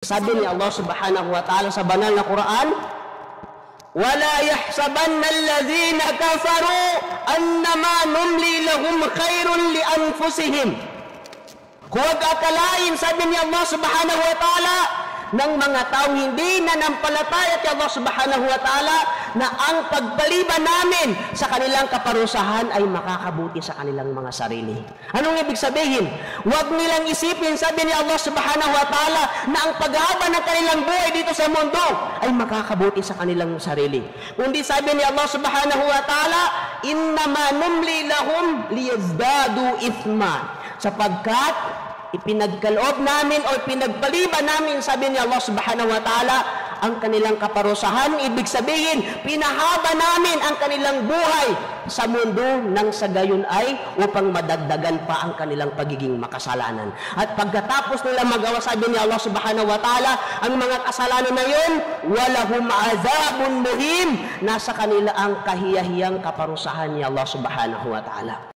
Sabi ni Allah subhanahu wa ta'ala sa banal na Quran, وَلَا يَحْسَبَنَّ الَّذِينَ كَفَرُوا أَنَّمَا نُمْلِي لَهُمْ خَيْرٌ لِأَنفُسِهِمْ. Huwag akalain, sabi ni Allah subhanahu wa ta'ala, ng mga taong hindi nanampalataya kay Allah subhanahu wa ta'ala na ang pagpaliban namin sa kanilang kaparusahan ay makakabuti sa kanilang mga sarili. Anong ibig sabihin? Huwag nilang isipin, sabi ni Allah subhanahu wa ta'ala, na ang paghaba ng kanilang buhay dito sa mundo ay makakabuti sa kanilang sarili. Kundi sabi ni Allah subhanahu wa ta'ala, innama numli lahum liyazdadu ithma, sapagkat ipinagkaloob namin o pinagpaliban namin, sabi ni Allah subhanahu wa ta'ala, ang kanilang kaparusahan. Ibig sabihin, pinahaba namin ang kanilang buhay sa mundo nang sa gayon ay upang madagdagan pa ang kanilang pagiging makasalanan. At pagkatapos nila magawa, sabi ni Allah subhanahu wa ta'ala, ang mga kasalanan na yun, walahum azabun muhim, nasa kanila ang kahiyahiyang kaparusahan ni Allah subhanahu wa ta'ala.